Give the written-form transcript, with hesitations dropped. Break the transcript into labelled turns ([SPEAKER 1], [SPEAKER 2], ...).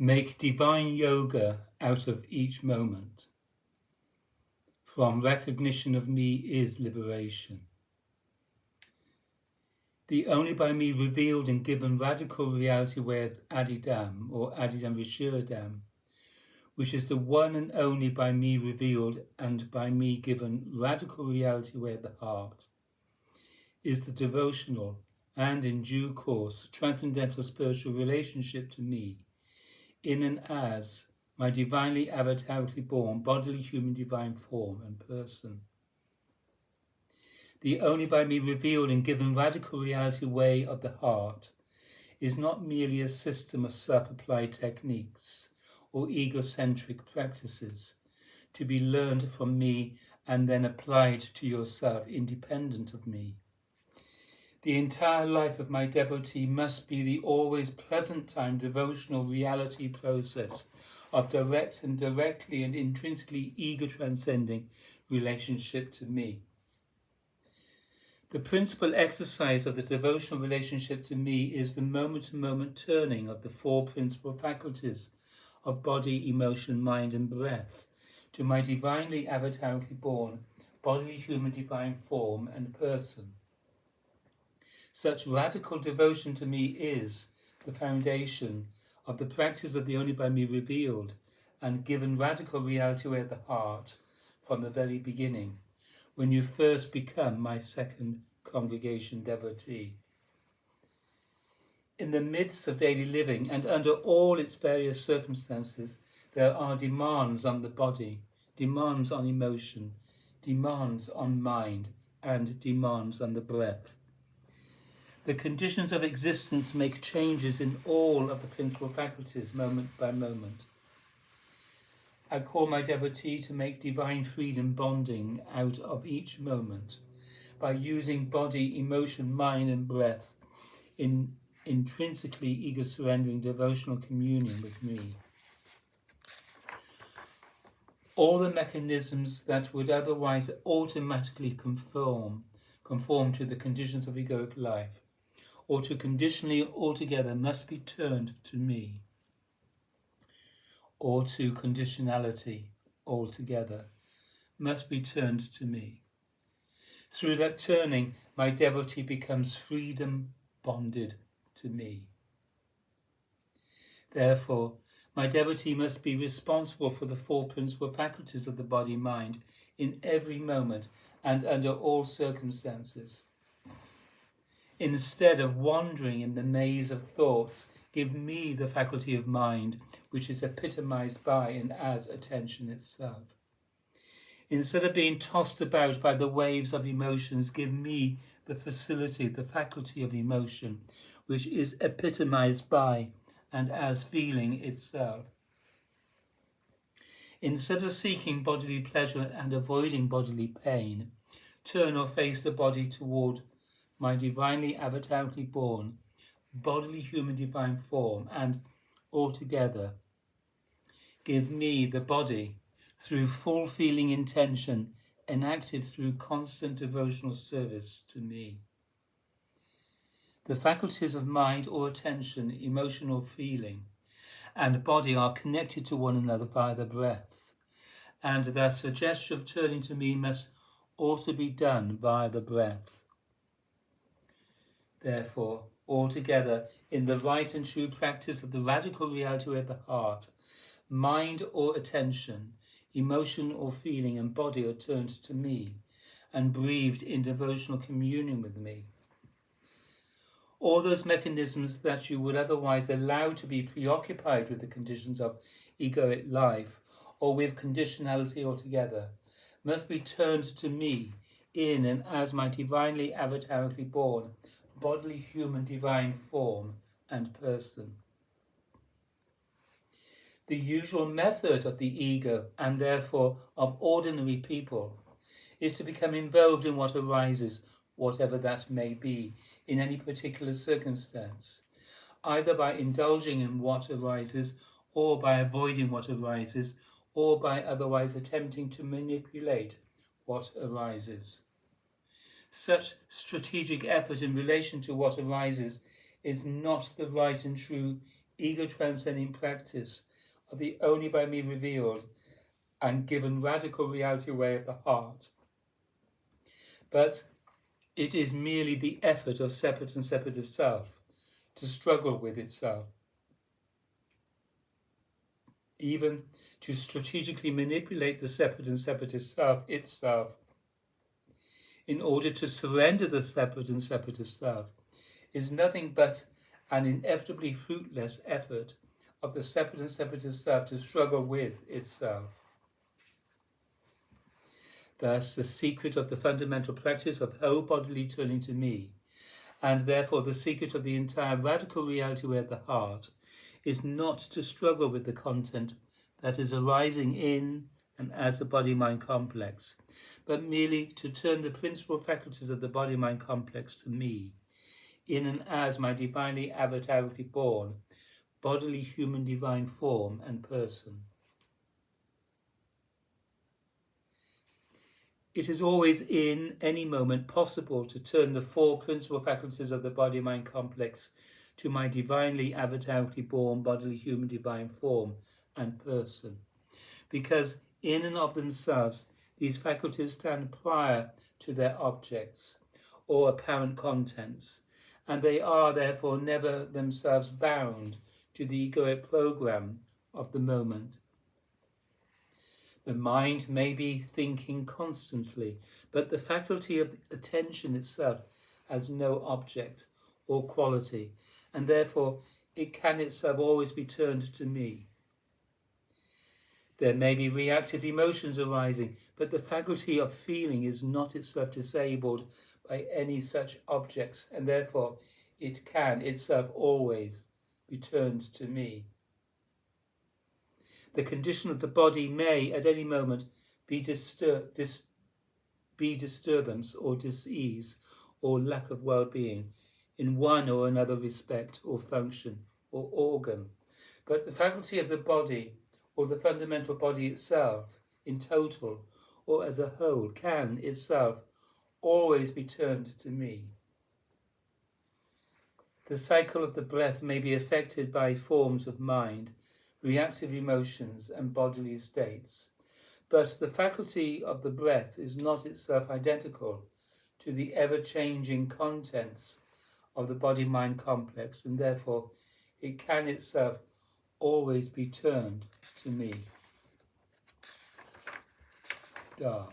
[SPEAKER 1] Make divine yoga out of each moment. From recognition of me is liberation. The only by me revealed and given radical reality way of Adidam or Adidam Vishiradam, which is the one and only by me revealed and by me given radical reality way of the heart, is the devotional and in due course transcendental spiritual relationship to me, in and as my divinely avatarically born bodily human divine form and person. The only by me revealed and given radical reality way of the heart is not merely a system of self-applied techniques or egocentric practices to be learned from me and then applied to yourself independent of me. The entire life of my devotee must be the always present time devotional reality process of direct and directly and intrinsically ego-transcending relationship to me. The principal exercise of the devotional relationship to me is the moment-to-moment turning of the four principal faculties of body, emotion, mind and breath to my divinely avatarically born bodily human divine form and person. Such radical devotion to me is the foundation of the practice of the only by me revealed and given radical reality way of the heart from the very beginning, when you first become my second congregation devotee. In the midst of daily living and under all its various circumstances, there are demands on the body, demands on emotion, demands on mind, and demands on the breath. The conditions of existence make changes in all of the principal faculties moment by moment. I call my devotee to make divine freedom bonding out of each moment by using body, emotion, mind and breath in intrinsically ego-surrendering devotional communion with me. All the mechanisms that would otherwise automatically conform to the conditions of egoic life or to conditionally altogether must be turned to me, or to conditionality altogether must be turned to me. Through that turning, my devotee becomes freedom bonded to me. Therefore, my devotee must be responsible for the four principal faculties of the body-mind in every moment and under all circumstances. Instead of wandering in the maze of thoughts, give me the faculty of mind, which is epitomized by and as attention itself. Instead of being tossed about by the waves of emotions, give me the facility, the faculty of emotion, which is epitomized by and as feeling itself. Instead of seeking bodily pleasure and avoiding bodily pain, turn or face the body toward my divinely avatarically born bodily human divine form and altogether give me the body through full feeling intention enacted through constant devotional service to me. The faculties of mind or attention, emotion or feeling, and body are connected to one another via the breath, and the suggestion of turning to me must also be done via the breath. Therefore, altogether, in the right and true practice of the radical reality of the heart, mind or attention, emotion or feeling and body are turned to me and breathed in devotional communion with me. All those mechanisms that you would otherwise allow to be preoccupied with the conditions of egoic life or with conditionality altogether must be turned to me in and as my divinely avatarically born bodily human divine form and person. The usual method of the ego, and therefore of ordinary people, is to become involved in what arises, whatever that may be, in any particular circumstance, either by indulging in what arises, or by avoiding what arises, or by otherwise attempting to manipulate what arises. Such strategic effort in relation to what arises is not the right and true ego-transcending practice of the only by me revealed and given radical reality way of the heart. But it is merely the effort of separate and separative self to struggle with itself, even to strategically manipulate the separate and separative self itself in order to surrender the separate and separative self is nothing but an inevitably fruitless effort of the separate and separative self to struggle with itself. Thus, the secret of the fundamental practice of whole bodily turning to me, and therefore the secret of the entire radical reality way of the heart, is not to struggle with the content that is arising in and as the body-mind complex, but merely to turn the principal faculties of the body-mind complex to me, in and as my divinely avatarically born, bodily human divine form and person. It is always in any moment possible to turn the four principal faculties of the body-mind complex to my divinely avatarically born bodily human divine form and person, because in and of themselves these faculties stand prior to their objects or apparent contents, and they are therefore never themselves bound to the egoic program of the moment. The mind may be thinking constantly, but the faculty of attention itself has no object or quality, and therefore it can itself always be turned to me. There may be reactive emotions arising, but the faculty of feeling is not itself disabled by any such objects, and therefore it can itself always be turned to me. The condition of the body may at any moment be disturbance or dis-ease or lack of well-being in one or another respect or function or organ, but the faculty of the body or the fundamental body itself in total or as a whole can itself always be turned to me. The cycle of the breath may be affected by forms of mind, reactive emotions and bodily states, but the faculty of the breath is not itself identical to the ever-changing contents of the body-mind complex, and therefore it can itself always be turned to me. Da.